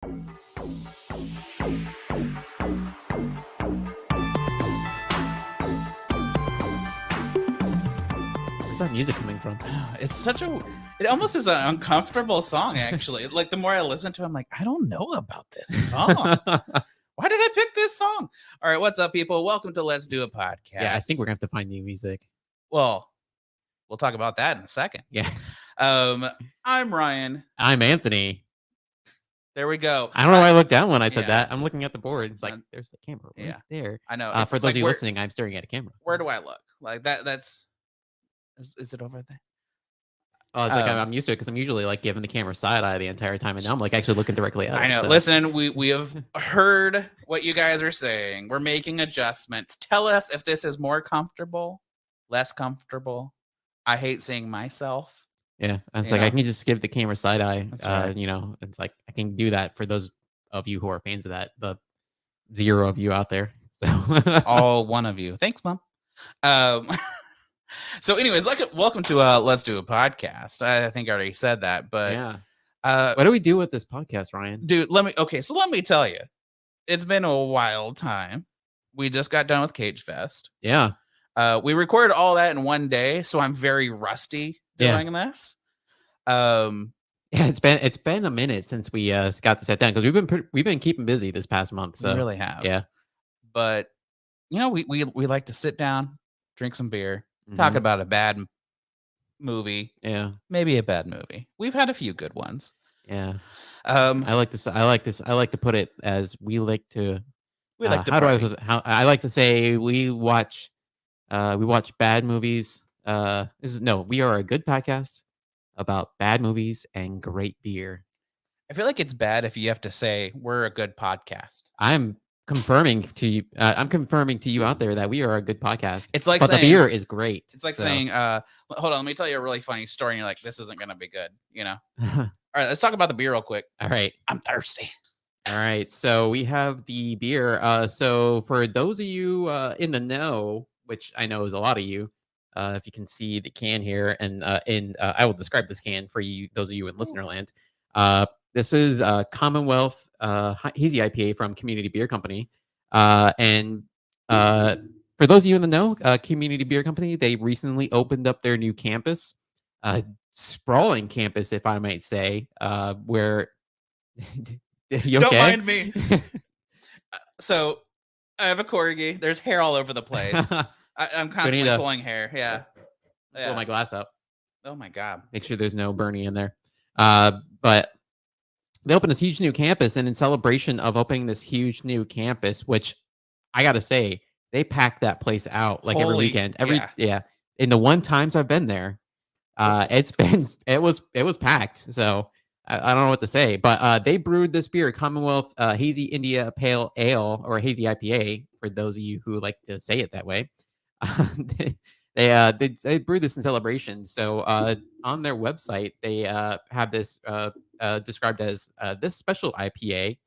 Where's that music coming from? It's such a, it almost is an uncomfortable song, actually. Like, the more I listen to it, I'm like, I don't know about this song. Why did I pick this song? All right, what's up, people? Welcome to Let's Do a Podcast. Yeah, I think we're gonna have to find new music. Well, we'll talk about that in a second. Yeah. I'm Ryan. I'm Anthony. There we go. I don't know why I looked down when I said Yeah. that. I'm looking at the board. It's like, there's the camera right Yeah. there. I know. For It's those like, of you where- listening, I'm staring at a camera. Where do I look? Like that's. Is it over there? Oh, it's like I'm used to it because I'm usually like giving the camera side eye the entire time, and now I'm like actually looking directly at it. I know. So. Listen, we have heard what you guys are saying. We're making adjustments. Tell us if this is more comfortable, less comfortable. I hate seeing myself. Yeah, it's like I can just give the camera side eye. That's right. You know, it's like I can do that for those of you who are fans of that. The 0 of you out there. So all one of you. Thanks, Mom. So, anyways, welcome to Let's Do a Podcast. I think I already said that, but yeah. What do we do with this podcast, Ryan? Dude, let me tell you, it's been a wild time. We just got done with Cage Fest. Yeah. We recorded all that in one day, so I'm very rusty doing this. Yeah, it's been a minute since we got to sit down because we've been keeping busy this past month. So we really have. Yeah. But you know, we like to sit down, drink some beer, talk about a bad movie. Yeah. Maybe a bad movie. We've had a few good ones. Yeah. I like to put it as we like to I like to say we watch bad movies. We are a good podcast about bad movies and great beer. I feel like it's bad if you have to say we're a good podcast. I'm confirming to you out there that we are a good podcast. It's like but saying, the beer is great. It's like saying, hold on, let me tell you a really funny story. And you're like, this isn't going to be good, you know? All right, let's talk about the beer real quick. All right. I'm thirsty. All right. So we have the beer. So for those of you in the know, which I know is a lot of you, if you can see the can here, and I will describe this can for you, those of you in listener land. This is Commonwealth Hazy IPA from Community Beer Company. And for those of you in the know, Community Beer Company, they recently opened up their new campus, sprawling campus, if I might say, where... You okay? Don't mind me. So I have a corgi. There's hair all over the place. I'm constantly pulling hair. Yeah. Pull my glass up. Oh my God. Make sure there's no Bernie in there. But they opened this huge new campus, and in celebration of opening this huge new campus, which I gotta say, they pack that place out like every weekend. In the one times I've been there, it was packed. So I don't know what to say, but they brewed this beer, Commonwealth Hazy India Pale Ale, or Hazy IPA, for those of you who like to say it that way. They brewed this in celebration. So on their website, they have this described as this special IPA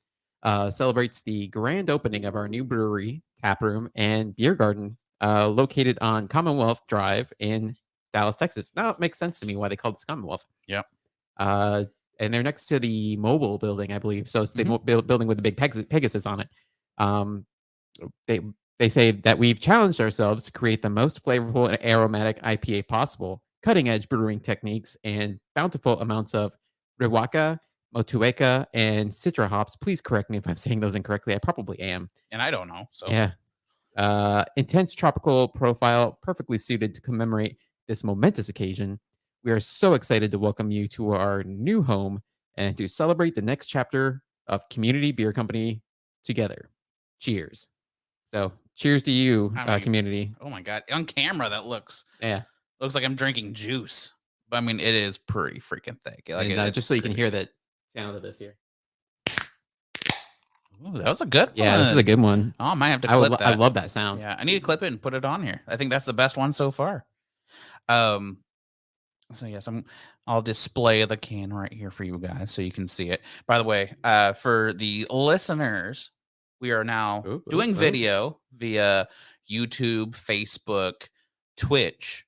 celebrates the grand opening of our new brewery, taproom, and beer garden located on Commonwealth Drive in Dallas, Texas. Now it makes sense to me why they call this Commonwealth. Yep. And they're next to the mobile building, I believe. So it's the building with the big Pegasus on it. They say that we've challenged ourselves to create the most flavorful and aromatic IPA possible, cutting-edge brewing techniques, and bountiful amounts of Riwaka, Motueka, and Citra hops. Please correct me if I'm saying those incorrectly. I probably am. And I don't know. So yeah. Intense tropical profile, perfectly suited to commemorate this momentous occasion. We are so excited to welcome you to our new home and to celebrate the next chapter of Community Beer Company together. Cheers. So, cheers to you, Community. Oh my God. On camera, that looks like I'm drinking juice. But I mean, it is pretty freaking thick. Like, and, just so you can hear that sound of this here. Ooh, that was a good one. Yeah, this is a good one. Oh, I might have to clip that. I love that sound. Yeah, I need to clip it and put it on here. I think that's the best one so far. So yes, I'll display the can right here for you guys so you can see it. By the way, for the listeners, we are now doing video via YouTube, Facebook, Twitch,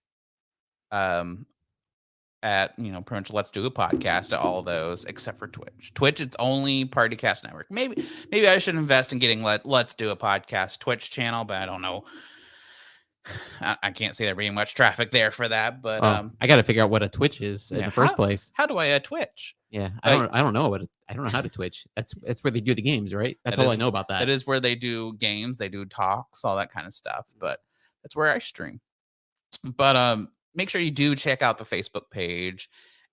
at, pretty much Let's Do a Podcast at all of those, except for Twitch. Twitch, it's only Partycast Network. Maybe I should invest in getting Let's Do a Podcast Twitch channel, but I don't know. I can't see there being much traffic there for that, but I got to figure out what a Twitch is in the first place. How do I Twitch? Yeah, I don't know I don't know how to Twitch. That's where they do the games, right? That's all I know about that. That is where they do games, they do talks, all that kind of stuff. But that's where I stream. But make sure you do check out the Facebook page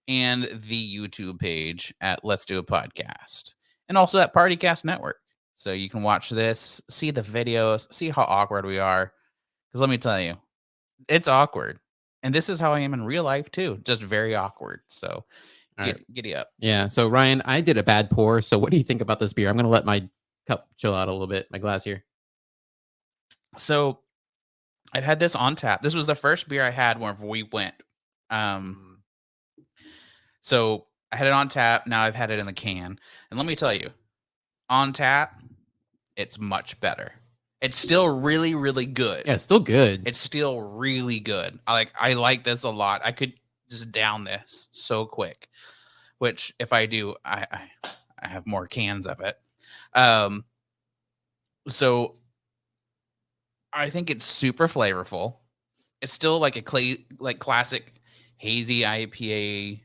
and the YouTube page at Let's Do a Podcast, and also at Partycast Network, so you can watch this, see the videos, see how awkward we are. Because let me tell you, it's awkward. And this is how I am in real life, too. Just very awkward. So giddy up. Yeah. So, Ryan, I did a bad pour. So what do you think about this beer? I'm going to let my cup chill out a little bit, my glass here. So I've had this on tap. This was the first beer I had whenever we went. So I had it on tap. Now I've had it in the can. And let me tell you, on tap, it's much better. It's still really, really good. Yeah, it's still good. It's still really good. I like this a lot. I could just down this so quick, which if I do, I have more cans of it. So I think it's super flavorful. It's still like a classic hazy IPA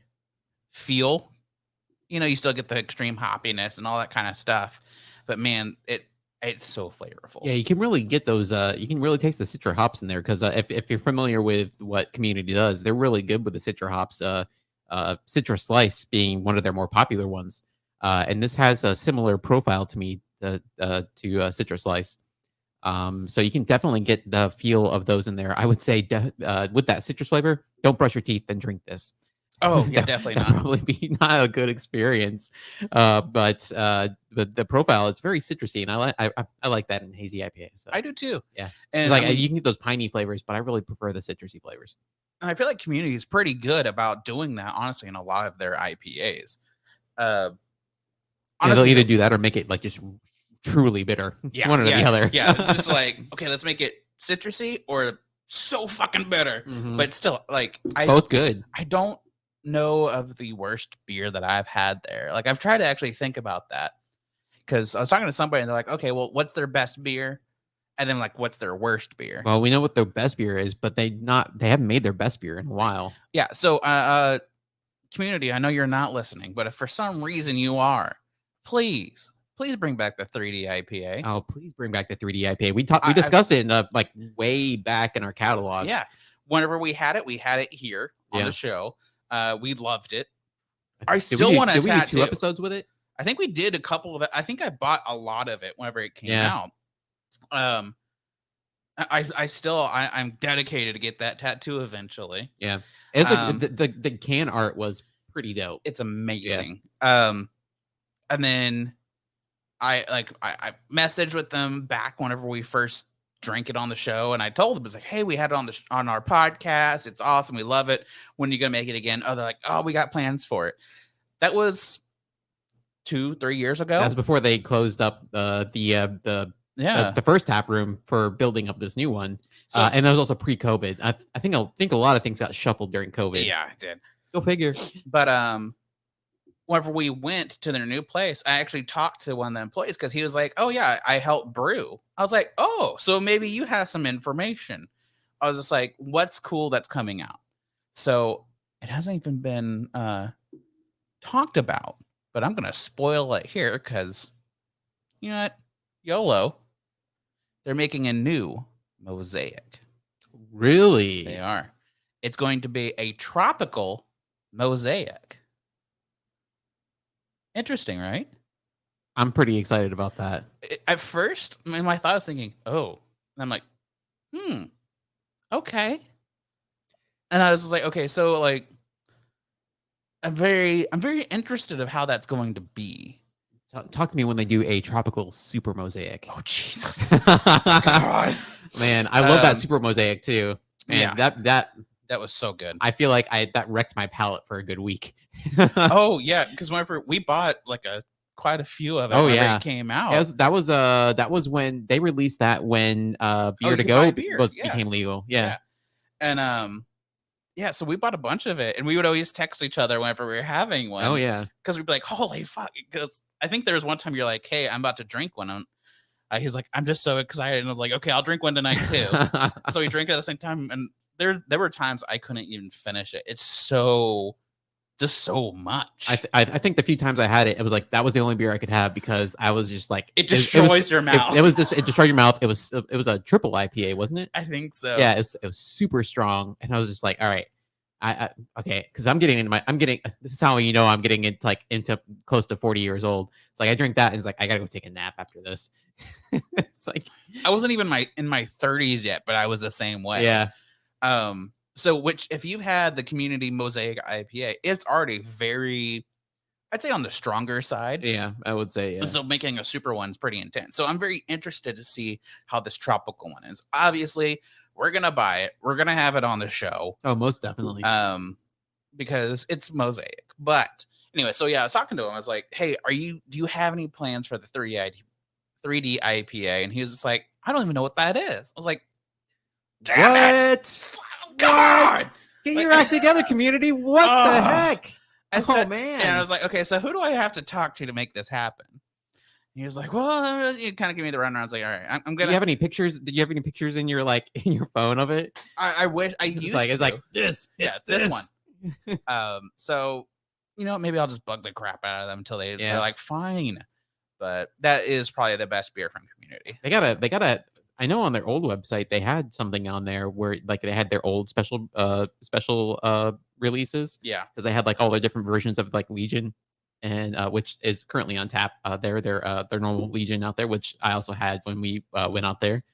feel. You still get the extreme hoppiness and all that kind of stuff. But man, it's so flavorful. Yeah, you can really get those. You can really taste the citra hops in there because if you're familiar with what Community does, they're really good with the citra hops. Citra Slice being one of their more popular ones, and this has a similar profile to me to Citra Slice. So you can definitely get the feel of those in there. I would say with that citrus flavor, don't brush your teeth and drink this. Oh yeah, definitely not. Probably be not a good experience. But the profile, it's very citrusy, and I like that in hazy IPA. So I do too. Yeah, and you can get those piney flavors, but I really prefer the citrusy flavors. And I feel like Community is pretty good about doing that, honestly, in a lot of their IPAs. Honestly, they'll either do that or make it like just truly bitter. It's one or the other. Yeah, it's just like, okay, let's make it citrusy or so fucking bitter. Mm-hmm. But still, both good. I don't know of the worst beer that I've had there. I've tried to actually think about that, because I was talking to somebody and they're like, okay, well, what's their best beer? And then what's their worst beer? Well, we know what their best beer is, but they haven't made their best beer in a while. Yeah. So Community, I know you're not listening, but if for some reason you are, please bring back the 3D IPA. Oh, please bring back the 3D IPA. We discussed it in way back in our catalog. Yeah. Whenever we had it here on the show. We loved it. I still want to. Did we do 2 episodes with it? I think we did a couple of it. I think I bought a lot of it whenever it came out. I'm dedicated to get that tattoo eventually. Yeah, it's the can art was pretty dope. It's amazing. Yeah. And then I messaged with them back whenever we first drank it on the show, and I told them, it's like, hey, we had it on our podcast. It's awesome. We love it. When are you gonna make it again? Oh, they're like, oh, we got plans for it. That was 2-3 years ago. That was before they closed up the first tap room for building up this new one. So, and that was also pre-COVID. I think a lot of things got shuffled during COVID. Yeah, it did. Go figure. But whenever we went to their new place, I actually talked to one of the employees because he was like, oh yeah, I help brew. I was like, oh, so maybe you have some information. I was just like, what's cool that's coming out? So it hasn't even been talked about, but I'm gonna spoil it here because you know what? YOLO. They're making a new mosaic. Really? They are. It's going to be a tropical mosaic. Interesting, right? I'm pretty excited about that. At first, in my thought, I was thinking, oh. And I'm like, okay. And I was just like, okay, so I'm very interested of how that's going to be. Talk to me when they do a tropical super mosaic. Oh, Jesus. God. Man, I love that super mosaic too. Man, that was so good. I feel like that wrecked my palate for a good week. Oh yeah, because whenever we bought quite a few of it. Oh yeah, it came out. That was when they released that when beer to go became legal. Yeah. And Yeah, so we bought a bunch of it, and we would always text each other whenever we were having one. Oh yeah. Because we'd be like, "Holy fuck!" Because I think there was one time you're like, "Hey, I'm about to drink one." And he's like, "I'm just so excited," and I was like, "Okay, I'll drink one tonight too." So we drank it at the same time, and there were times I couldn't even finish it. It's just so much. I think the few times I had it, it was like that was the only beer I could have because I was just like it destroys your mouth. It was just it destroyed your mouth. It was a triple IPA, wasn't it? I think so. Yeah, it was super strong, and I was just like, all right, I okay, because this is how you know I'm getting into close to 40 years old. It's like I drink that, and it's like I gotta go take a nap after this. It's like I wasn't even in my 30s yet, but I was the same way. Yeah. So if you've had the Community Mosaic IPA, it's already very, I'd say, on the stronger side. Yeah, I would say, yeah. So making a super one is pretty intense. So I'm very interested to see how this tropical one is. Obviously, we're gonna buy it. We're gonna have it on the show. Oh, most definitely. Because it's Mosaic. But anyway, so yeah, I was talking to him. I was like, "Hey, do you have any plans for the 3D IPA?" And he was just like, "I don't even know what that is." I was like, "Damn it! Come on! Get your act together, Community. What the heck?" Man. And I was like, "Okay, so who do I have to talk to make this happen?" He was like, "Well," you kind of give me the runaround. I was like, "All right, I'm gonna." Do you have any pictures? Did you have any pictures in your in your phone of it? I wish I used. It's like this. Yeah, this one. So maybe I'll just bug the crap out of them until they're like, fine. But that is probably the best beer from Community. They gotta. I know on their old website they had something on there where they had their old special releases. Yeah, because they had all their different versions of Legion, and which is currently on tap. Their normal Legion out there, which I also had when we went out there.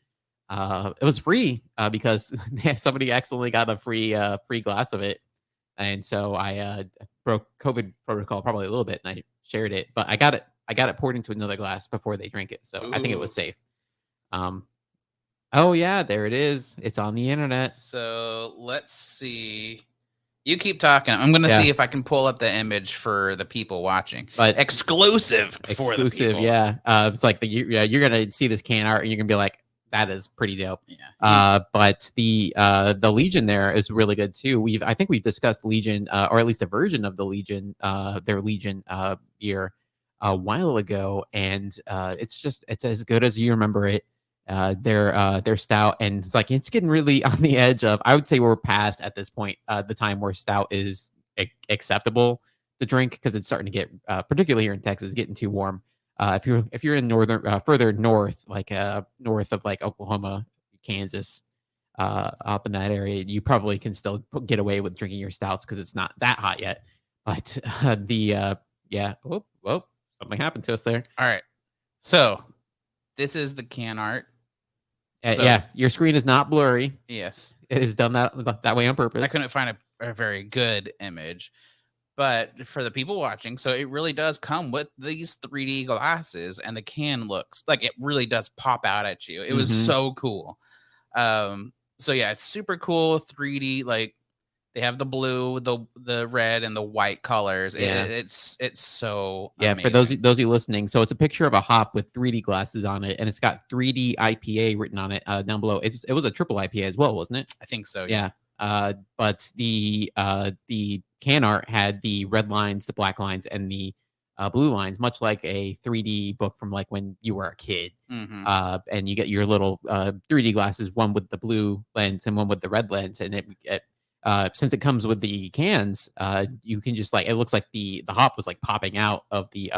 It was free because somebody accidentally got a free glass of it, and so I broke COVID protocol probably a little bit, and I shared it. But I got it poured into another glass before they drank it, so I think it was safe. Oh yeah, there it is. It's on the internet. So let's see. You keep talking. I'm gonna see if I can pull up the image for the people watching. But exclusive for the people. Yeah. It's like you're gonna see this can art and you're gonna be like, that is pretty dope. Yeah. But the Legion there is really good too. I think we've discussed Legion, or at least a version of the Legion, their Legion beer a while ago, and it's as good as you remember it. Their stout, and it's getting really on the edge of, I would say we're past at this point the time where stout is acceptable to drink, because it's starting to get particularly here in Texas getting too warm. If you're in northern further north, north of Oklahoma, Kansas, up in that area, you probably can still get away with drinking your stouts because it's not that hot yet. But something happened to us there. All right, so this is the can art. Your screen is not blurry. Yes, it is done that way on purpose. I couldn't find a very good image, but for the people watching, so it really does come with these 3D glasses, and the can looks like it really does pop out at you. It was so cool. So yeah, it's super cool 3D. They have the blue, the red, and the white colors. Yeah. It's so amazing. For those of you listening, so it's a picture of a hop with 3D glasses on it, and it's got 3D IPA written on it down below. It was a triple IPA as well, wasn't it? I think so. Yeah. But the can art had the red lines, the black lines, and the blue lines, much like a 3D book from when you were a kid. And you get your little 3D glasses, one with the blue lens and one with the red lens, and since it comes with the cans, you can just it looks like the hop was popping out of the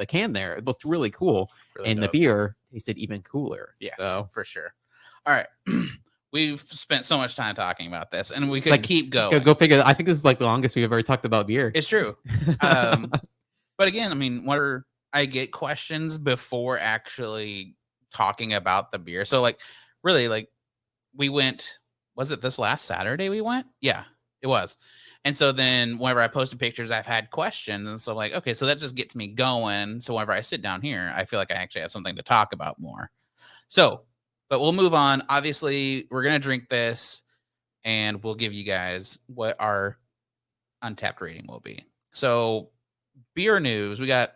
can there. It looked really cool, and the beer tasted even cooler. Yes, so for sure. All right. We've spent so much time talking about this, and we could keep going. Go figure. I think this is the longest we've ever talked about beer. It's true. But again, I mean, I get questions before actually talking about the beer. So really, we went. Was it this last Saturday we went? Yeah, it was. And so then whenever I posted pictures, I've had questions. And so okay, so that just gets me going. So whenever I sit down here, I feel like I actually have something to talk about more. So, but we'll move on. Obviously, we're going to drink this and we'll give you guys what our Untapped rating will be. So beer news, we got,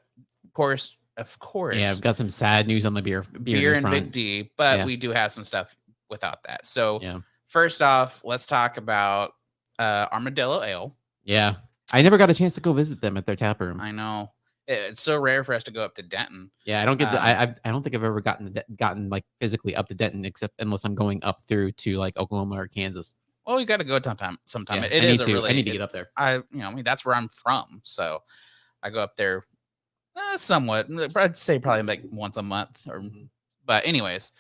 of course. Yeah, we've got some sad news on the beer and front. Big D, but we do have some stuff without that. So yeah. First off, let's talk about Armadillo Ale. Yeah. I never got a chance to go visit them at their tap room. I know it's so rare for us to go up to Denton. Yeah, I don't get the Um, I don't think I've ever gotten, like, physically up to Denton except unless I'm going up through to, like, Oklahoma or Kansas. well, you got to go sometime. Yeah, It is a I really, need to get up there. I I mean that's where I'm from, so I go up there somewhat. I'd say probably like once a month, or Mhm. but anyways,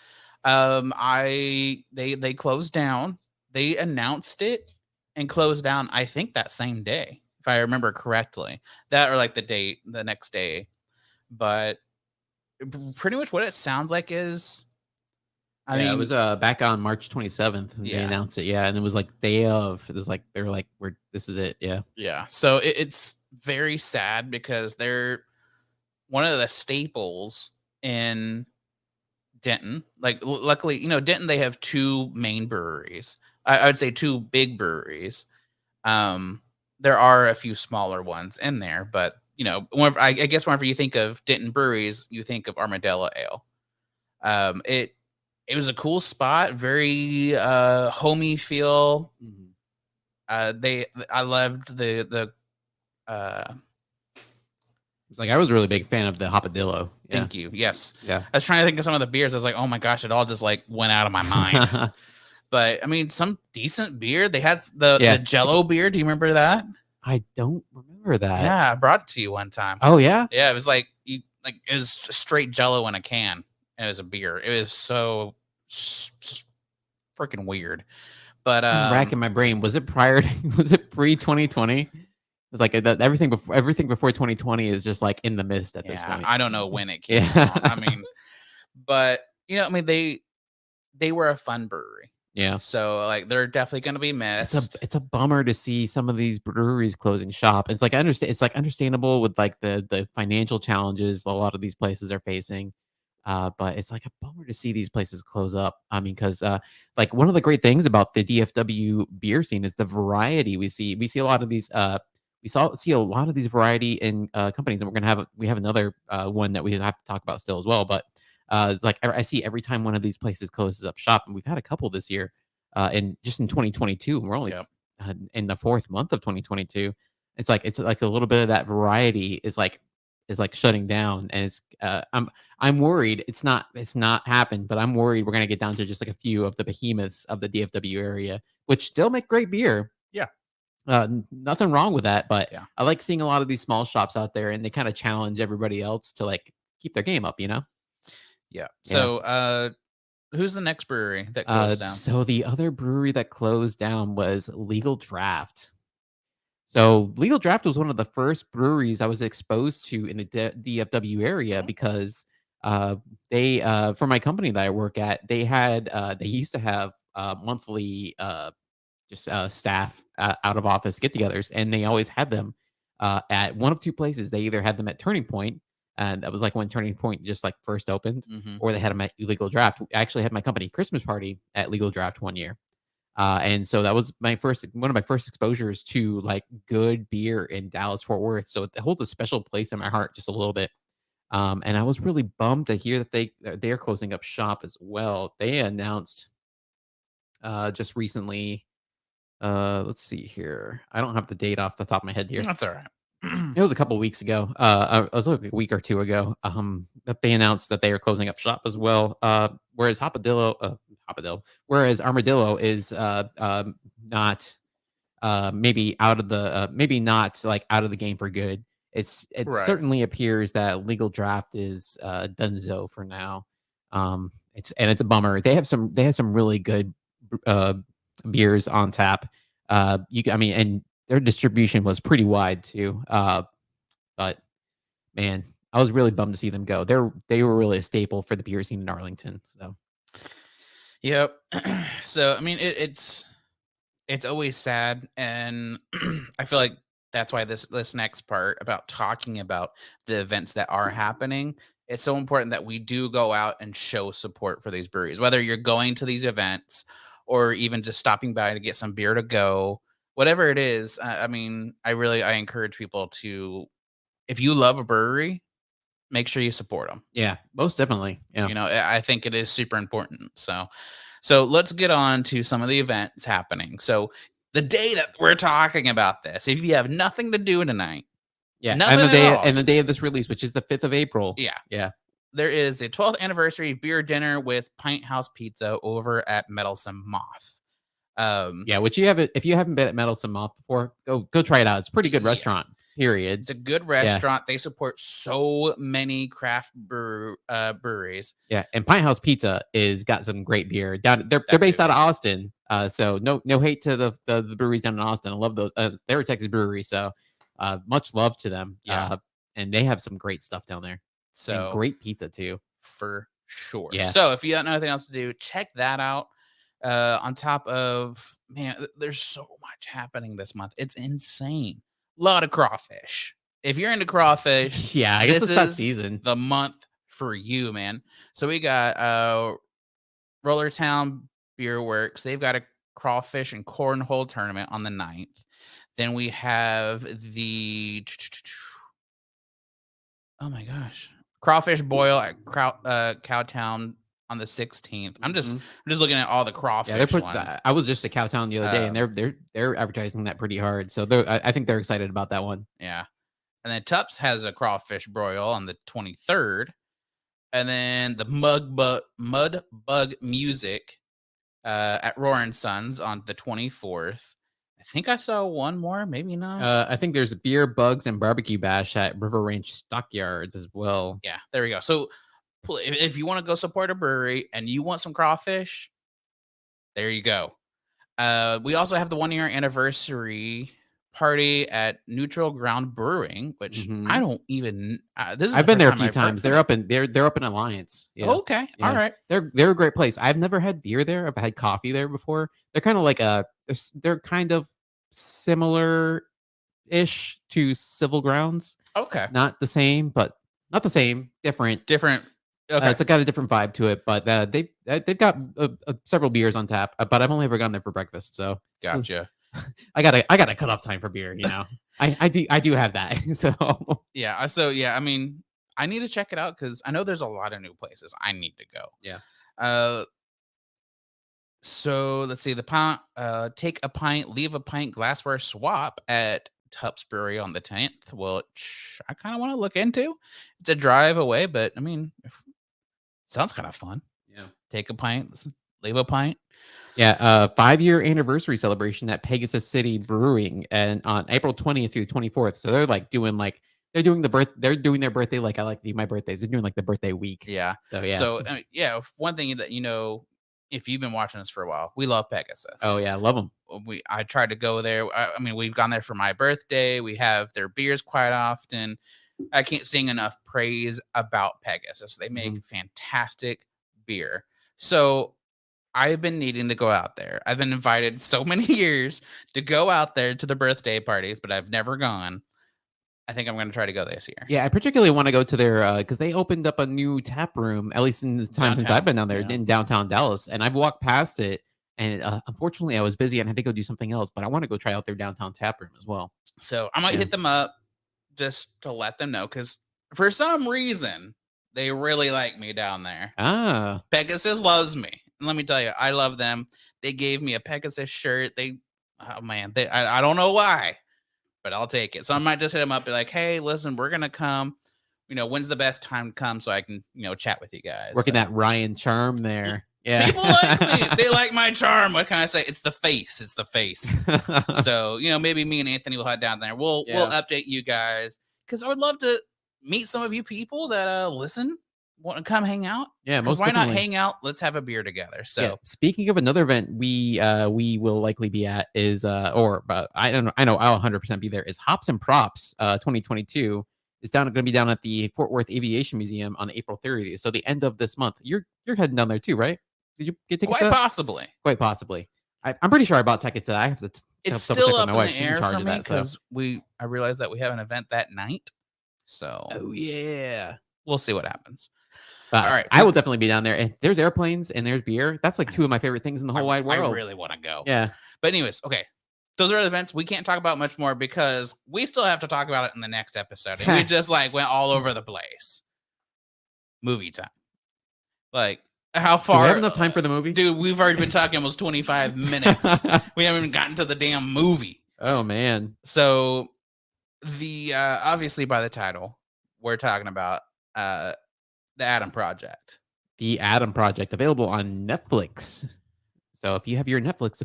they closed down. They announced it and closed down. I think that same day, if I remember correctly, that or like the next day. But pretty much what it sounds like is, I Yeah, it mean, was, back on March 27th, and they yeah, announced it, yeah, and it was, like, day of. It was like they were like, "We're this is it." Yeah. yeah. So it's very sad because they're one of the staples in Denton. Like, luckily, Denton, they have two main breweries. I would say two big breweries. Um, there are a few smaller ones in there, but I guess whenever you think of Denton breweries, you think of Armadillo Ale. It was a cool spot, very homey feel. Mhm. I loved the It's like I was a really big fan of the Hopadillo. Yeah. thank you. Yes. Yeah. I was trying to think of some of the beers. I was like, oh my gosh, it all just like went out of my mind. But I mean, some decent beer. They had the Yeah. Jello beer. Do you remember that? I don't remember that. Yeah, I brought it to you one time. Oh, yeah? Yeah, it was like it was straight Jello in a can. And it was a beer. It was so just freaking weird. But I'm racking my brain. Was it prior to was it pre-2020? It's like, everything before 2020 is just, like, in the mist at this yeah, point. I don't know when it came along. I Yeah. mean, but I mean, they were a fun brewery. Yeah. So like they're definitely going to be missed. It's a bummer to see some of these breweries closing shop. It's like, I understand it's, like, understandable with, like, the financial challenges a lot of these places are facing, but it's, like, a bummer to see these places close up. I mean, 'cause, like, one of the great things about the DFW beer scene is the variety we see. We see a lot of these, see a lot of these variety in, companies, and we have another, one that we have to talk about still as well, but, like, I see every time one of these places closes up shop, and we've had a couple this year, and just in 2022, we're only Yep. in the fourth month of 2022. It's like a little bit of that variety is like shutting down, and I'm worried it's not happened, but I'm worried we're gonna get down to just like a few of the behemoths of the DFW area, which still make great beer. Yeah. Nothing wrong with that, but Yeah. I like seeing a lot of these small shops out there, and they kind of challenge everybody else to like keep their game up, you know? Yeah. Yeah. So who's the next brewery that closed down? So the other brewery that closed down was Legal Draft. So Legal Draft was one of the first breweries I was exposed to in the DFW area Oh, because they for my company that I work at, they used to have monthly just staff out of office get-togethers, and they always had them at one of two places. They either had them at Turning Point, and that was like when Turning Point just like first opened, mm-hmm. or they had them at Legal Draft. I actually had my company Christmas party at Legal Draft one year. And so that was one of my first exposures to like good beer in Dallas Fort Worth. So it holds a special place in my heart just a little bit. And I was really bummed to hear that they're closing up shop as well. They announced just recently. Let's see here. I don't have the date off the top of my head here. That's all right. It was a couple weeks ago. It was like a week or two ago. That they announced that they are closing up shop as well. Whereas whereas Armadillo is not maybe not like out of the game for good. It Right. certainly appears that Legal Draft is donezo for now. It's a bummer. They have some really good uh beers on tap. I mean, and their distribution was pretty wide too. But man, I was really bummed to see them go. They were really a staple for the beer scene in Arlington. So Yep. So I mean, it's always sad, and I feel like that's why this next part about talking about the events that are happening, it's so important that we do go out and show support for these breweries, whether you're going to these events or even just stopping by to get some beer to go, whatever it is. I mean, I encourage people to, if you love a brewery, make sure you support them. yeah, most definitely. Yeah. I think it is super important. So let's get on to some of the events happening. So the day that we're talking about this, if you have nothing to do tonight, Yeah, nothing and the day at all, and the day of this release, which is the 5th of April. yeah, Yeah. there is the 12th anniversary beer dinner with Pint House Pizza over at Meddlesome Moth. Yeah, which you haven't if you haven't been at Meddlesome Moth before, go try it out. It's a pretty good Yeah. restaurant. Period. It's a good Yeah. restaurant. They support so many craft breweries. Yeah, and Pint House Pizza is got some great beer. They're That based too, out of yeah. Austin. So no hate to the breweries down in Austin. I love those. They're a Texas brewery, so much love to them. Yeah. And they have some great stuff down there and So great pizza too. for sure. Yeah. So if you have nothing else to do, check that out. On top of, man, there's so much happening this month. It's insane. A lot of crawfish. If you're into crawfish, Yeah, I guess this it's that is season. the month for you, man. So we got Rollertown Beer Works. They've got a crawfish and cornhole tournament on the 9th. Then we have the oh my gosh, crawfish boil at Cowtown on the 16th. I'm just looking at all the crawfish Yeah, ones. I was just at Cowtown the other day, and they're advertising that pretty hard. So I think they're excited about that one. Yeah, and then Tups has a crawfish broil on the 23rd, and then the Mud Bug Music at Roaring Sons on the 24th. I think I saw one more, maybe not. I think there's a beer, bugs, and barbecue bash at River Range Stockyards as well. Yeah, there we go. So if you want to go support a brewery and you want some crawfish, there you go. We also have the 1-year anniversary party at Neutral Ground Brewing, which I don't even. This is I've been there a few times. They're up in Alliance. Yeah. Okay, Yeah. all right. They're a great place. I've never had beer there. I've had coffee there before. They're kind of like they're kind of similar ish to Civil Grounds. Okay, Not the same, but not the same. Different. Okay, It's got a different vibe to it, but they've got several beers on tap. But I've only ever gone there for breakfast, so gotcha. I got a cutoff time for beer. You know, I do have that. So yeah, I mean, I need to check it out because I know there's a lot of new places I need to go. Yeah. So let's see the take a pint, leave a pint glassware swap at Tups Brewery on the 10th, which I kind of want to look into. It's a drive away, but I mean, sounds kind of fun. Yeah. Take a pint, leave a pint. Yeah, 5-year anniversary celebration at Pegasus City Brewing, and on April 20th through 24th. So they're like doing they're doing their birthday like I like my birthdays. They're doing like the birthday week. Yeah. So yeah. So one thing that if you've been watching us for a while, we love Pegasus. Oh yeah, love them. I tried to go there. I mean, we've gone there for my birthday. We have their beers quite often. I can't sing enough praise about Pegasus. They make fantastic beer. So I've been needing to go out there. I've been invited so many years to go out there to the birthday parties, but I've never gone. I think I'm going to try to go this year. Yeah, I particularly want to go to their because they opened up a new tap room, at least in the time since I've been down there in downtown Dallas, and I've walked past it. And unfortunately, I was busy and had to go do something else. But I want to go try out their downtown tap room as well. So I might hit them up just to let them know because for some reason they really like me down there. Pegasus loves me. And let me tell you, I love them. They gave me a Pegasus shirt. I don't know why, but I'll take it. So I might just hit them up, be like, hey, listen, we're gonna come. When's the best time to come so I can, chat with you guys. Working that Ryan charm there. Yeah. People like me. They like my charm. What can I say? It's the face. It's the face. So, maybe me and Anthony will head down there. We'll update you guys because I would love to meet some of you people that listen, want to come hang out. Yeah, most why not hang out? Let's have a beer together. So speaking of another event we will likely be at is I know I'll 100% be there is Hops and Props 2022. It's going to be down at the Fort Worth Aviation Museum on April 30th. So the end of this month. You're heading down there too, right? Did you get tickets? Quite possibly. Quite possibly. I'm pretty sure I bought tickets to that. I have to. It's still up in the air for me because I realized that we have an event that night. So yeah, we'll see what happens. All right, I will definitely be down there. And there's airplanes and there's beer. That's like two of my favorite things in the whole wide world. I really want to go. Yeah, but anyways, okay. Those are the events we can't talk about much more because we still have to talk about it in the next episode. And we just went all over the place. Movie time. How Do we far? have enough time for the movie? Dude, we've already been talking almost 25 minutes. We haven't even gotten to the damn movie. Oh, man. So the obviously by the title, we're talking about the Adam Project. The Adam Project, available on Netflix. So if you have your Netflix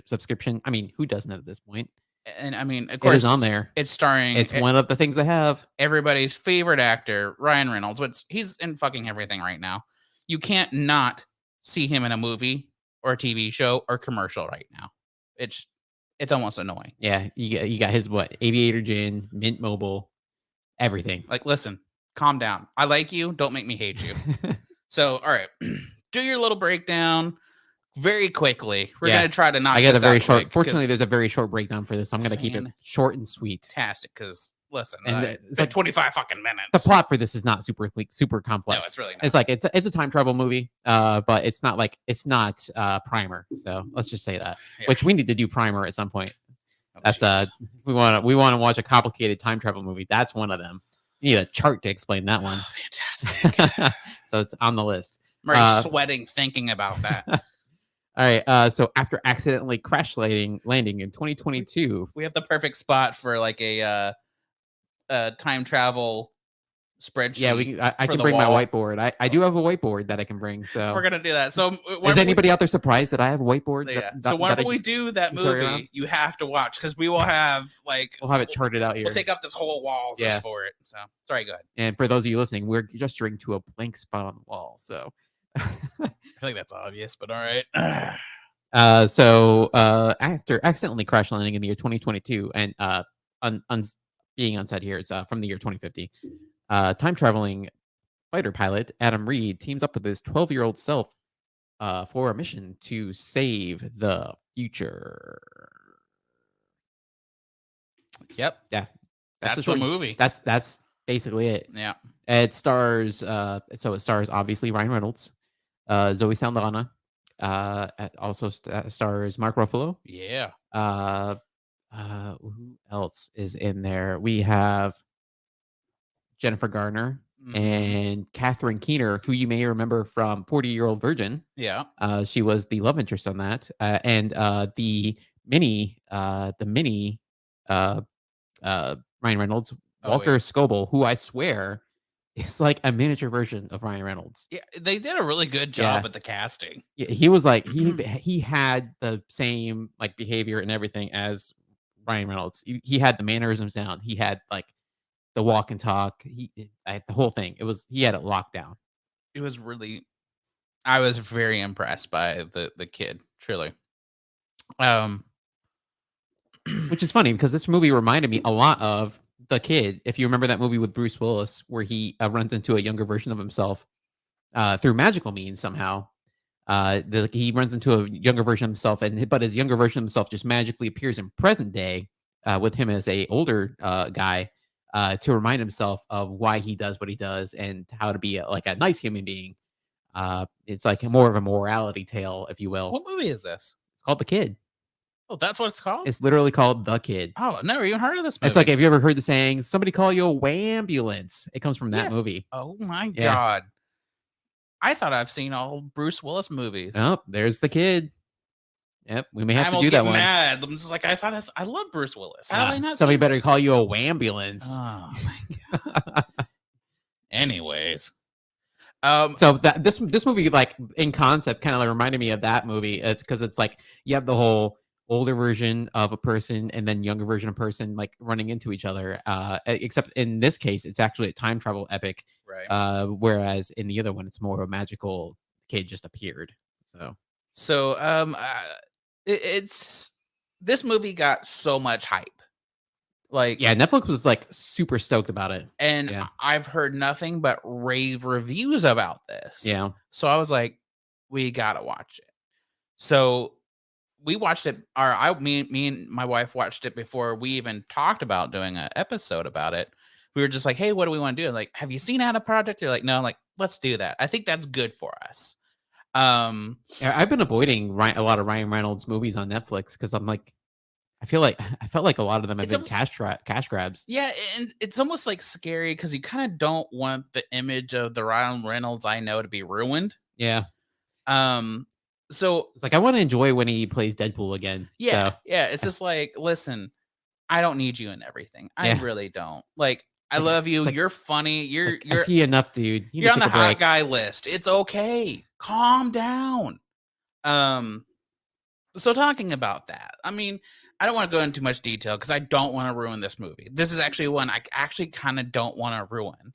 subscription, I mean, who doesn't at this point? And I mean, of It course, is on there. It's starring. It's one of the things I have. Everybody's favorite actor, Ryan Reynolds. He's in fucking everything right now. You can't not see him in a movie or a TV show or commercial right now. It's almost annoying. Yeah, you got his what? Aviator Gin, Mint Mobile, everything. Like, listen, calm down. I like you. Don't make me hate you. So, all right, do your little breakdown very quickly. We're gonna try to knock. I got a very short. Fortunately, there's a very short breakdown for this. So I'm gonna keep it short and sweet. Fantastic, because listen, it's like 25 fucking minutes. The plot for this is not super complex. No, it's really not. It's like it's a time travel movie, but it's not Primer. So let's just say that. Yeah. Which we need to do Primer at some point. Oh, that's we want to watch a complicated time travel movie. That's one of them. You need a chart to explain that one. Oh, fantastic. So it's on the list. I'm already sweating thinking about that. All right. So after accidentally crash landing in 2022, we have the perfect spot for like a time travel spreadsheet. Yeah, I can bring my whiteboard. I do have a whiteboard that I can bring. So we're gonna do that. So is anybody out there surprised that I have a whiteboard? Yeah. So whenever we do that movie, you have to watch, because we will have we'll have it charted out here. We'll take up this whole wall just for it. So sorry, go ahead. And for those of you listening, we're gesturing to a blank spot on the wall. So I think that's obvious, but all right. So after accidentally crash landing in the year 2022 and being on set here, it's from the year 2050. Time traveling fighter pilot Adam Reed teams up with his 12-year-old self for a mission to save the future. Yep. Yeah. That's the movie. That's basically it. Yeah. It stars obviously Ryan Reynolds, Zoe Saldana, also stars Mark Ruffalo. Yeah. Who else is in there? We have Jennifer Garner and Catherine Keener, who you may remember from 40-Year-Old Virgin. Yeah. She was the love interest on that. And the mini Ryan Reynolds, Walter Scoble, who I swear is like a miniature version of Ryan Reynolds. Yeah, they did a really good job at the casting. Yeah, he was like he had the same like behavior and everything as Ryan Reynolds. He had the mannerisms down. He had like the walk and talk. The whole thing. He had it locked down. It was really. I was very impressed by the kid. Truly. Which is funny because this movie reminded me a lot of The Kid. If you remember that movie with Bruce Willis, where he runs into a younger version of himself through magical means somehow. He runs into a younger version of himself, but his younger version of himself just magically appears in present day with him as a older guy to remind himself of why he does what he does and how to be a nice human being. It's like more of a morality tale, if you will. What movie is this? It's called The Kid. Oh, that's what it's called? It's literally called The Kid. Oh, I've never even heard of this movie. It's like, have you ever heard the saying, somebody call you a wambulance? It comes from that movie. Oh, my God. I thought I've seen all Bruce Willis movies. Oh, there's The Kid. Yep, we may have to do that one. Mad. I'm just like, I love Bruce Willis. How did I not somebody better call you a wambulance. Oh, my God. Anyways. So this movie, like in concept, kind of reminded me of that movie. It's because it's like you have the whole older version of a person and then younger version of a person like running into each other. Except in this case, it's actually a time travel epic. Right. Whereas in the other one, it's more of a magical kid just appeared. So it's this movie got so much hype. Like, yeah, Netflix was like super stoked about it. And I've heard nothing but rave reviews about this. Yeah. So I was like, we gotta watch it. So we watched it. Me and my wife watched it before we even talked about doing an episode about it. We were just like, hey, what do we want to do? And like, have you seen Adam Project? They're like, no. I'm like, let's do that. I think that's good for us. I've been avoiding a lot of Ryan Reynolds movies on Netflix because I'm like, I felt like a lot of them have been cash grabs. Yeah, and it's almost like scary because you kind of don't want the image of the Ryan Reynolds I know to be ruined. Yeah. So It's like I want to enjoy when he plays Deadpool again. yeah, So yeah, it's just like, listen, I don't need you in everything. I yeah, really don't. Like, I like love you. it's like You're funny. it's like I see enough, dude. You need to You're on take the a hot break. guy list. It's okay. Calm down. Um, so talking about that, I mean, I don't want to go into too much detail because I don't want to ruin this movie. This is actually one I actually kind of don't want to ruin.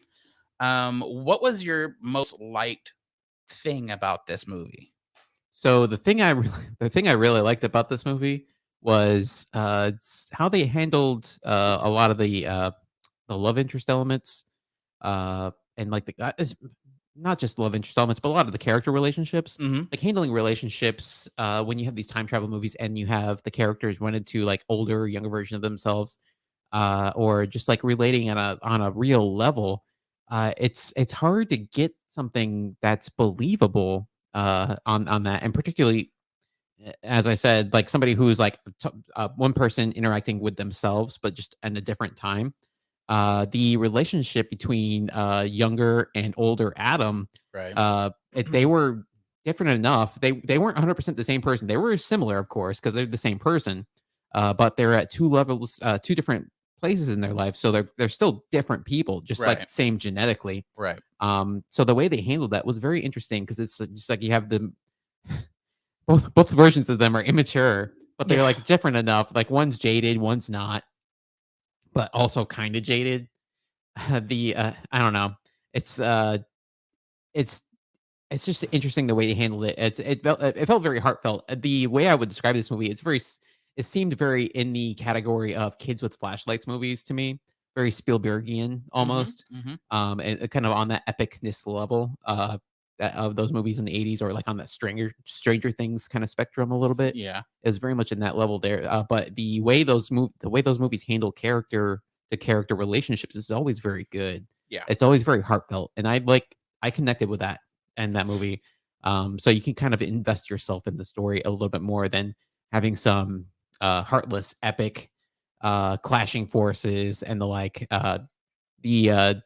What was your most liked thing about this movie? So the thing I really liked about this movie was how they handled a lot of the love interest elements, and like not just love interest elements, but a lot of the character relationships. Mm-hmm. Like handling relationships when you have these time travel movies and you have the characters run into like older, younger version of themselves, or just like relating on a real level. It's hard to get something that's believable on that, and particularly as I said, like somebody who's like one person interacting with themselves, but just in a different time. The relationship between younger and older Adam, Right. they were different enough. They weren't 100% the same person. They were similar, of course, because they're the same person, but they're at two levels, two different places in their life. So they're still different people, just like Right. same genetically. Right. So the way they handled that was very interesting because it's just like you have the both versions of them are immature, but they're Yeah. like different enough. Like one's jaded, one's not, but also kind of jaded. I don't know. It's uh it's it's just interesting the way they handled it. It felt very heartfelt. The way I would describe this movie, it seemed very in the category of kids with flashlights movies to me, very Spielbergian Mm-hmm. almost, Mm-hmm. and kind of on that epicness level of those movies in the '80s, or like on that Stranger Things kind of spectrum a little bit. Yeah. Is very much in that level there. But the way those movies handle character to character relationships is always very good. Yeah. It's always very heartfelt, and I connected with that in that movie. So you can kind of invest yourself in the story a little bit more than having some heartless epic clashing forces and the like. The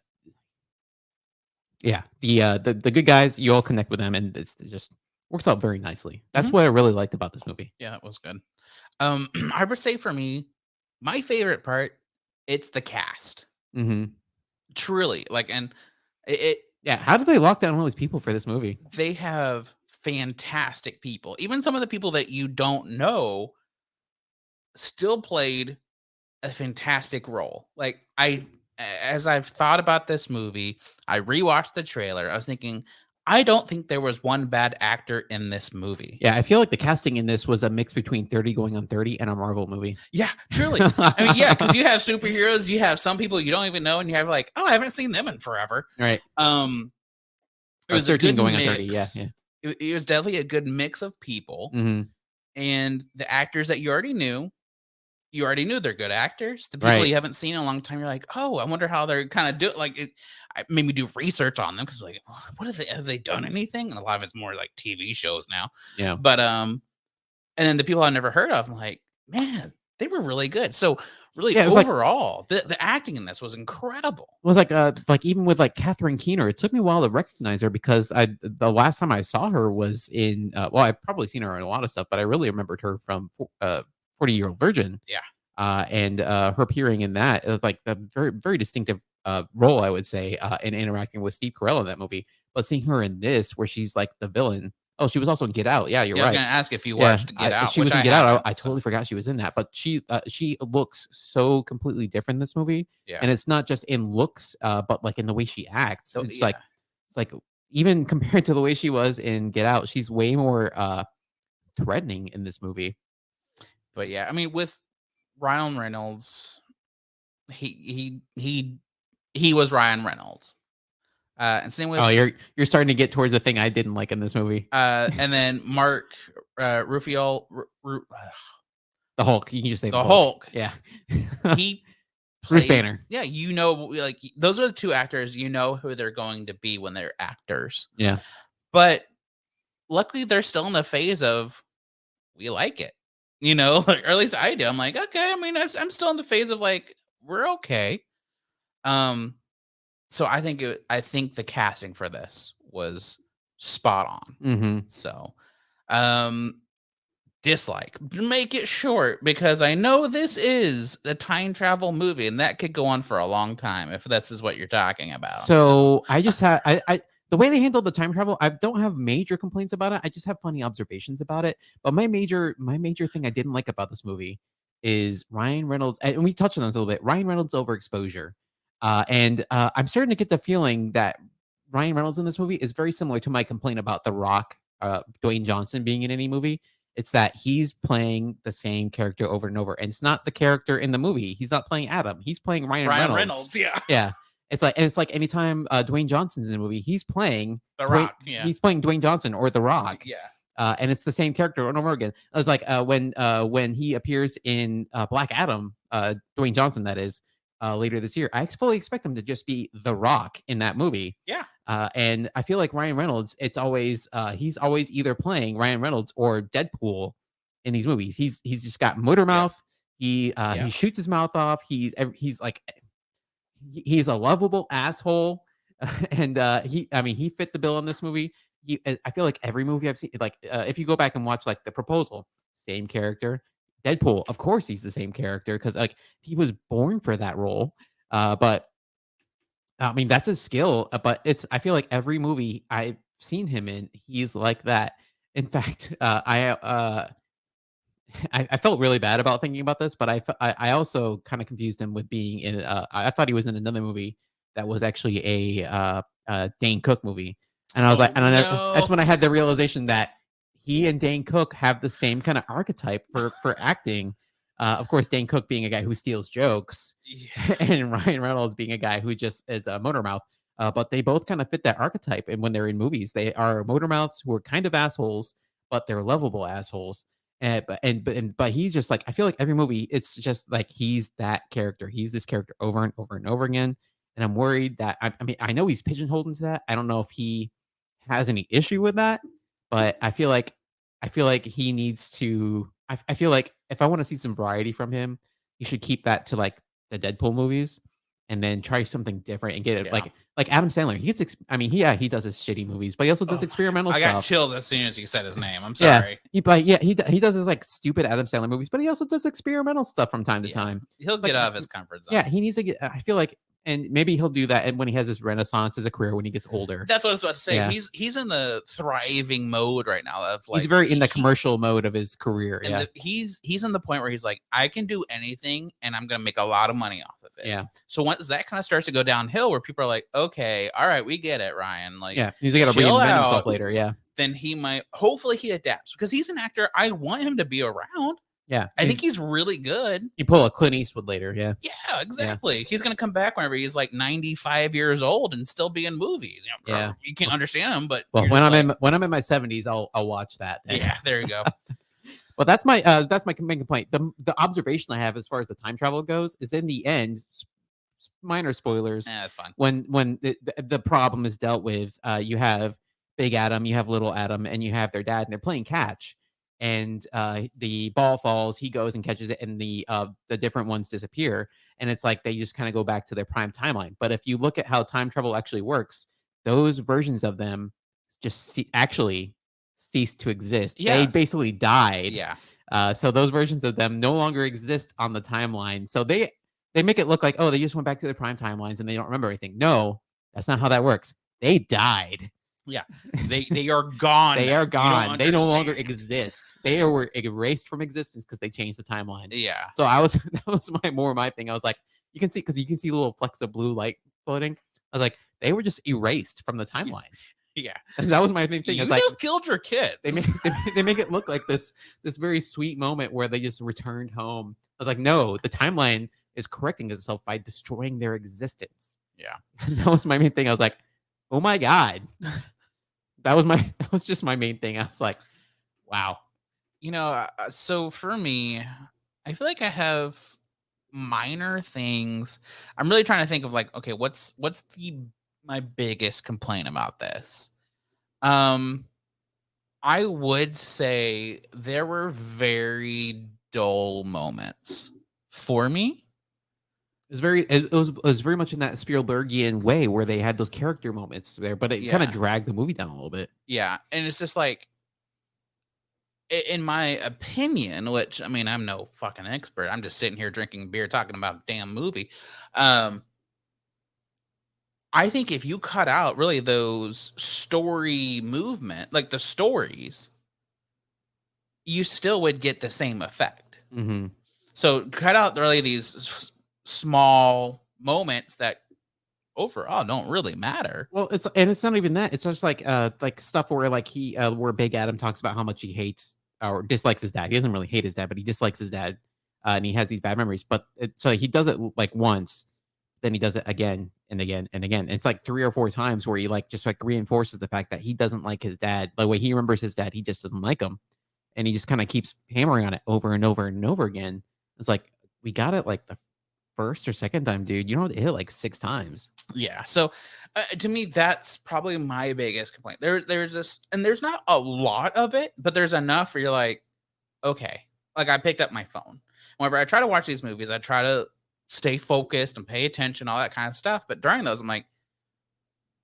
Yeah, the good guys, you all connect with them, and it just works out very nicely. That's Mm-hmm. what I really liked about this movie. Yeah, that was good. I would say for me, my favorite part, it's the cast. Hmm. Truly, like, and it Yeah, how did they lock down all these people for this movie? they have fantastic people. Even some of the people that you don't know still played a fantastic role. Like, as I've thought about this movie, I rewatched the trailer. I was thinking, I don't think there was one bad actor in this movie. Yeah, I feel like the casting in this was a mix between 30 going on 30 and a Marvel movie. Yeah, truly. I mean, yeah, because you have superheroes, you have some people you don't even know, and you have like, oh, I haven't seen them in forever. Right. It Or was a 13 good going on 30. Yeah, mix. yeah. It was definitely a good mix of people, Hmm. and the actors that you already knew they're good actors. The people Right. you haven't seen in a long time, you're like, oh, I wonder how they're kind of do like it. I made me do research on them because like, oh, what have they done anything? And a lot of it's more like TV shows now. Yeah. But and then the people I've never heard of, I'm like, man, they were really good. So really Yeah, it's like overall, the acting in this was incredible. it was like even with like Catherine Keener, it took me a while to recognize her because the last time I saw her was in well, I've probably seen her in a lot of stuff, but I really remembered her from 40-Year-Old Virgin. Yeah. And her appearing in that, like a very very distinctive role, I would say, in interacting with Steve Carell in that movie. But seeing her in this, where she's like the villain. Oh, she was also in Get Out. Yeah, you're Yeah, I was right. gonna ask if you Yeah, watched Get Out, she which was in I Get Out. haven't. I So totally forgot she was in that, but she looks so completely different in this movie, yeah. and it's not just in looks, but like in the way she acts. So It's yeah. like even compared to the way she was in Get Out, she's way more threatening in this movie. But yeah, I mean, with Ryan Reynolds, he was Ryan Reynolds. And same Oh, with you're starting to get towards the thing I didn't like in this movie. and then Mark Ruffalo, The Hulk. You can just say the the Hulk. Hulk. Yeah. He Bruce played. Banner. Yeah, you know, like those are the two actors. You know who they're going to be when they're actors. Yeah. But luckily, they're still in the phase of we like it. You know, like, or at least I do. I'm like, okay. I mean, I'm still in the phase of like we're okay. So I think the casting for this was spot on. Mm-hmm. So, um, dislike. Make it short because I know this is a time travel movie and that could go on for a long time if this is what you're talking about. So, So I just have I the way they handled the time travel, I don't have major complaints about it. I just have funny observations about it. But my major thing I didn't like about this movie is Ryan Reynolds, and we touched on this a little bit. Ryan Reynolds overexposure, and I'm starting to get the feeling that Ryan Reynolds in this movie is very similar to my complaint about The Rock, Dwayne Johnson being in any movie. It's that he's playing the same character over and over, and it's not the character in the movie. He's not playing Adam. He's playing Ryan Ryan Reynolds. Reynolds, yeah. Yeah. It's like anytime Dwayne Johnson's in a movie, he's playing The Dwayne, Rock, yeah. he's playing Dwayne Johnson or The Rock. Yeah. And it's the same character over and over again. It's like when he appears in Black Adam, Dwayne Johnson, that is, later this year. I fully expect him to just be The Rock in that movie. Yeah. And I feel like Ryan Reynolds, it's always he's always either playing Ryan Reynolds or Deadpool in these movies. He's just got motor mouth. He shoots his mouth off. He's like he's a lovable asshole, and he fit the bill in this movie. I feel like every movie I've seen, like if you go back and watch like The Proposal, same character. Deadpool, of course, he's the same character because like he was born for that role. But I mean that's a skill. But I feel like every movie I've seen him in, he's like that. In fact, I felt really bad about thinking about this, but I also kind of confused him with being in. I thought he was in another movie that was actually a Dane Cook movie, and I was like, that's when I had the realization that he and Dane Cook have the same kind of archetype for acting. Of course, Dane Cook being a guy who steals jokes, and Ryan Reynolds being a guy who just is a motor mouth. But they both kind of fit that archetype, and when they're in movies, they are motor mouths who are kind of assholes, but they're lovable assholes. But he's just like I feel like every movie it's just like he's that character. He's this character over and over and over again. And I'm worried that I mean I know he's pigeonholed into that. I don't know if he has any issue with that, but I feel like he needs to. I feel like if I want to see some variety from him, you should keep that to like the Deadpool movies, and then try something different and get it like Adam Sandler. He gets, he does his shitty movies, but he also does experimental stuff. I got chills as soon as you said his name. I'm sorry. He does his like stupid Adam Sandler movies, but he also does experimental stuff from time to time. He'll get out of his comfort zone. Yeah, he needs to get. I feel like, and maybe he'll do that when he has his renaissance as a career when he gets older. That's what I was about to say. Yeah. He's in the thriving mode right now. Of like, he's very in the commercial mode of his career. Yeah, he's in the point where he's like, I can do anything, and I'm gonna make a lot of money off of it. Yeah. So once that kind of starts to go downhill, where people are like, okay, all right, we get it, Ryan. Like, yeah, he's got to reinvent himself later. Yeah. Then he might. Hopefully, he adapts because he's an actor. I want him to be around. Yeah, I think he's really good. You pull a Clint Eastwood later, yeah. Yeah, exactly. Yeah. He's gonna come back whenever he's like 95 years old and still be in movies. You know, you can't understand him, but when I'm in my 70s, I'll watch that. Then. Yeah, there you go. Well, that's my main complaint. The observation I have as far as the time travel goes is in the end, minor spoilers. Yeah, that's fine. When the problem is dealt with, you have Big Adam, you have Little Adam, and you have their dad, and they're playing catch. And the ball falls, he goes and catches it, and the different ones disappear. And it's like they just kind of go back to their prime timeline. But if you look at how time travel actually works, those versions of them just actually ceased to exist. Yeah. They basically died. Yeah. So those versions of them no longer exist on the timeline. So they make it look like, oh, they just went back to their prime timelines and they don't remember anything. No, that's not how that works. They died. Yeah, they are gone. They are gone. They no longer exist. They were erased from existence because they changed the timeline. Yeah. So that was my thing. I was like, you can see little flecks of blue light floating. I was like, they were just erased from the timeline. Yeah, and that was my main thing. You just like, killed your kid. They make it look like this very sweet moment where they just returned home. I was like, no, the timeline is correcting itself by destroying their existence. Yeah, that was my main thing. I was like, oh my god. That was just my main thing. I was like, wow. You know, so for me, I feel like I have minor things. I'm really trying to think of like, okay, what's my biggest complaint about this? I would say there were very dull moments for me. It was very much in that Spielbergian way where they had those character moments there, but it kind of Yeah. dragged the movie down a little bit. Yeah. And it's just like, in my opinion, which I mean, I'm no fucking expert. I'm just sitting here drinking beer talking about a damn movie. Um, I think if you cut out really those story movement, like the stories, you still would get the same effect. Mm-hmm. So cut out really these small moments that overall don't really matter. Well, it's not even that. It's just like stuff where like where Big Adam talks about how much he hates or dislikes his dad. He doesn't really hate his dad, but he dislikes his dad, and he has these bad memories. But so he does it like once, then he does it again and again and again. It's like 3 or 4 times where he like just like reinforces the fact that he doesn't like his dad. The way he remembers his dad, he just doesn't like him, and he just kind of keeps hammering on it over and over and over again. It's like we got it like the first or second time, dude. You don't have to hit it like 6 times. Yeah. So to me, that's probably my biggest complaint. There's this, and there's not a lot of it, but there's enough where you're like, okay. Like I picked up my phone. Whenever I try to watch these movies, I try to stay focused and pay attention, all that kind of stuff. But during those, I'm like,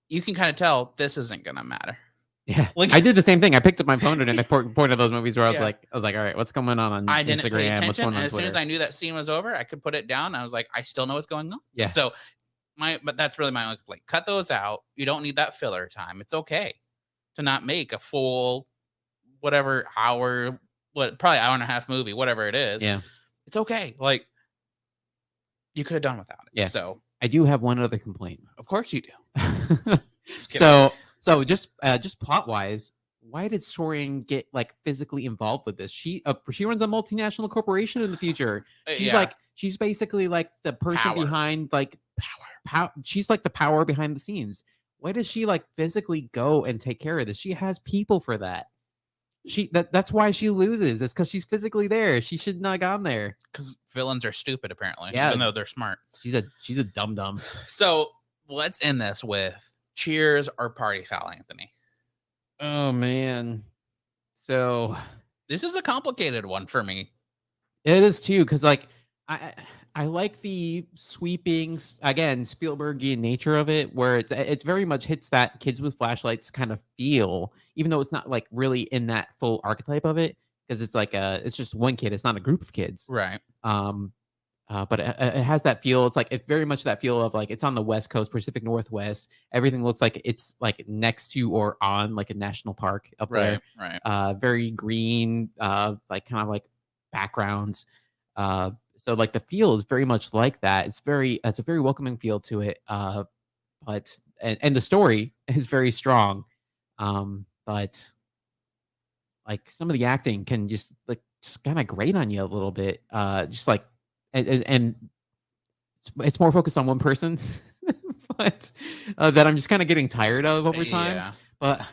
you can kind of tell this isn't gonna matter. Yeah, Like I did the same thing. I picked up my phone during the point of those movies where Yeah. I was like, all right, what's going on I didn't pay Instagram? What's attention. going on And as soon as Twitter? I knew that scene was over, I could put it down. I was like, I still know what's going on. Yeah. So but that's really my only complaint. Cut those out. You don't need that filler time. It's okay to not make a full whatever hour, probably hour and a half movie, whatever it is. Yeah. It's okay. Like you could have done without it. Yeah. So I do have one other complaint. of course you do. so just plot wise, why did Soren get like physically involved with this? She runs a multinational corporation in the future. She's basically like the person Power. behind like power. She's like the power behind the scenes. Why does she like physically go and take care of this? She has people for that. That's why she loses. It's because she's physically there. She should not have gone there. Because villains are stupid, apparently. Yeah. Even though they're smart. She's a dum dum. So let's end this with cheers or party foul, Anthony. Oh man. So this is a complicated one for me. It is too, because like I like the sweeping again Spielbergian nature of it, where it very much hits that kids with flashlights kind of feel, even though it's not like really in that full archetype of it, because it's like it's just one kid, it's not a group of kids, right? But it has that feel. It's like it's very much that feel of like it's on the West Coast, Pacific Northwest. Everything looks like it's like next to or on like a national park up there. Right. Very green, like kind of like backgrounds. So like the feel is very much like that. It's a very welcoming feel to it. But the story is very strong. But like some of the acting can just kind of grate on you a little bit. Just like and it's more focused on one person, but that I'm just kind of getting tired of over time. Yeah. But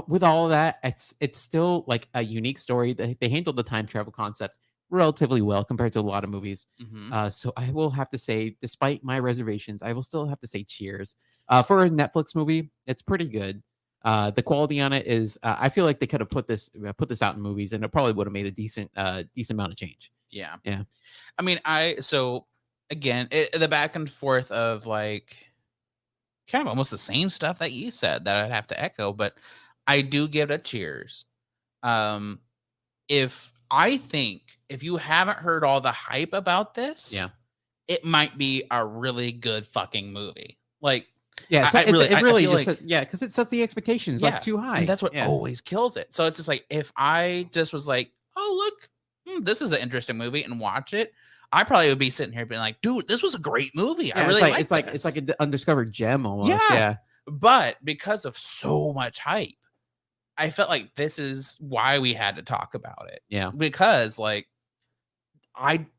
with all of that, it's still like a unique story. They handled the time travel concept relatively well compared to a lot of movies. Mm-hmm. So I will have to say, despite my reservations, I will still have to say cheers. For a Netflix movie, it's pretty good. The quality on it is, I feel like they could have put this out in movies, and it probably would have made a decent amount of change. Yeah. Yeah. I mean, so again, the back and forth of like kind of almost the same stuff that you said that I'd have to echo, but I do give it a cheers. If you haven't heard all the hype about this, Yeah, it might be a really good fucking movie. Like, yeah, I really because it sets the expectations like too high, and that's what always kills it. So it's just like if I just was like, oh look, this is an interesting movie, and watch it, I probably would be sitting here being like, dude, this was a great movie. Yeah, I really it's like an undiscovered gem almost. Yeah. But because of so much hype, I felt like this is why we had to talk about it. Yeah, because like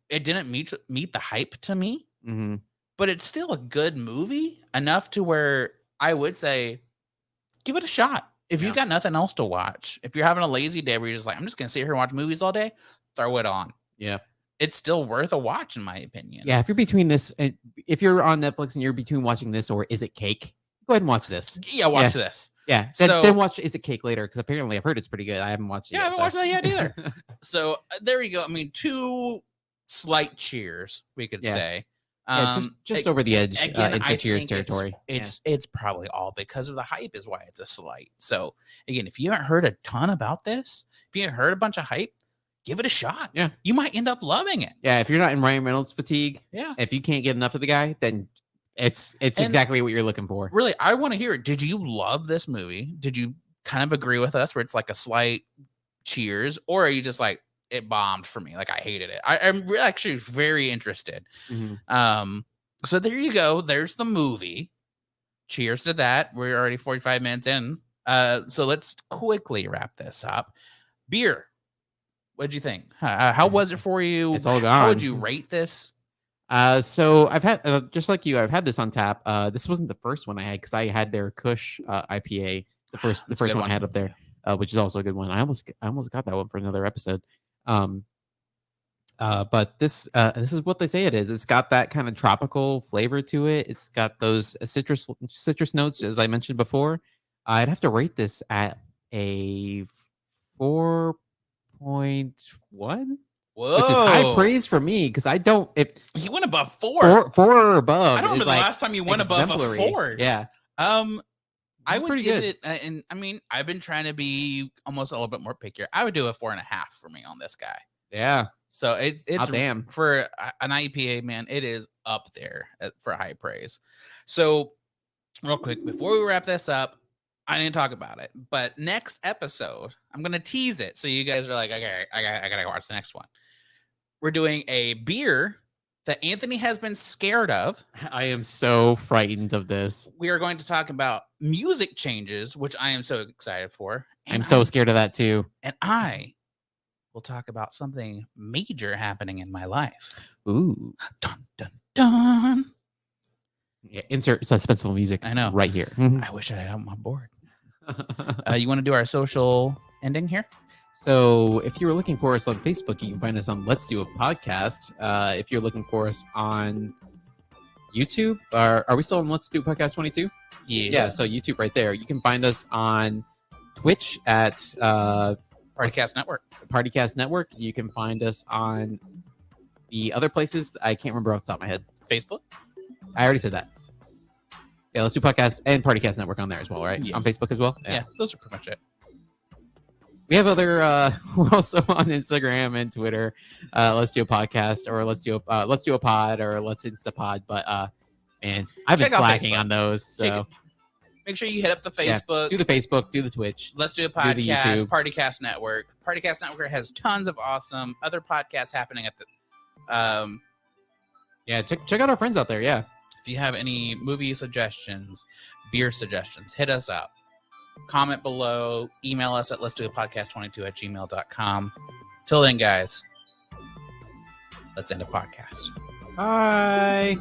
it didn't meet the hype to me, but it's still a good movie enough to where I would say give it a shot. If you got nothing else to watch, if you're having a lazy day where you're just like, I'm just gonna sit here and watch movies all day, throw it on. Yeah, it's still worth a watch in my opinion. Yeah, if you're between this, if you're on Netflix and you're between watching this or Is It Cake, go ahead and watch this. Yeah, watch this. Yeah, then watch Is It Cake later, because apparently I've heard it's pretty good. I haven't watched it. I haven't watched that yet either. So there you go. I mean, 2 slight cheers, we could say. Yeah, just over the edge Again, into I Cheers think territory. it's probably all because of the hype is why it's a slight. So again, if you haven't heard a ton about this, if you haven't heard a bunch of hype, give it a shot. Yeah. You might end up loving it. Yeah, if you're not in Ryan Reynolds fatigue, Yeah. if you can't get enough of the guy, then it's exactly what you're looking for. Really, I want to hear it. Did you love this movie? Did you kind of agree with us where it's like a slight cheers, or are you just like it bombed for me? Like I hated it. I'm actually very interested. So there you go. There's the movie. Cheers to that. We're already 45 minutes in. So let's quickly wrap this up. Beer. What'd you think? How was it for you? It's all How would gone. you rate this? So I've had just like you, I've had this on tap. This wasn't the first one I had because I had their Kush IPA, the first one I had up there, which is also a good one. I almost got that one for another episode. But this is what they say it is. It's got that kind of tropical flavor to it. It's got those citrus notes, as I mentioned before. I'd have to rate this at a 4.1. Whoa. Which is high praise for me because I don't. You went above 4. 4 or above. I don't remember the last time you went above a 4. Yeah. I would pretty give good. it, and I mean, I've been trying to be almost a little bit more pickier. I would do a 4.5 for me on this guy. Yeah. So it's damn. For an IPA, man, it is up there for high praise. So real quick, before we wrap this up, I didn't talk about it, but next episode, I'm going to tease it. So you guys are like, okay, I got to watch the next one. We're doing a beer that Anthony has been scared of. I am so frightened of this. We are going to talk about music changes, which I am so excited for. I'm so scared of that too. And I will talk about something major happening in my life. Ooh. Dun, dun, dun. Yeah, insert suspenseful music. I know. Right here. I wish I had on my board. You want to do our social ending here? So if you were looking for us on Facebook, you can find us on Let's Do a Podcast. If you're looking for us on YouTube, are we still on Let's Do a Podcast 22? Yeah, so YouTube right there. You can find us on Twitch at Partycast Network. You can find us on the other places. I can't remember off the top of my head. Facebook? I already said that. Yeah, Let's Do Podcast and Partycast Network on there as well, right? Yes. On Facebook as well? Yeah, those are pretty much it. We have other we're also on Instagram and Twitter. Let's Do a Podcast, or let's do a pod, or let's Instapod. But man, I've been slacking on those. So make sure you hit up the Facebook. Yeah, do the Facebook, do the Twitch. Let's Do a Podcast, Partycast Network. Partycast Network has tons of awesome other podcasts happening at the yeah, check out our friends out there. Yeah. If you have any movie suggestions, beer suggestions, hit us up. Comment below. Email us at letsdoapodcast22@gmail.com. Till then, guys, let's end a podcast. Bye.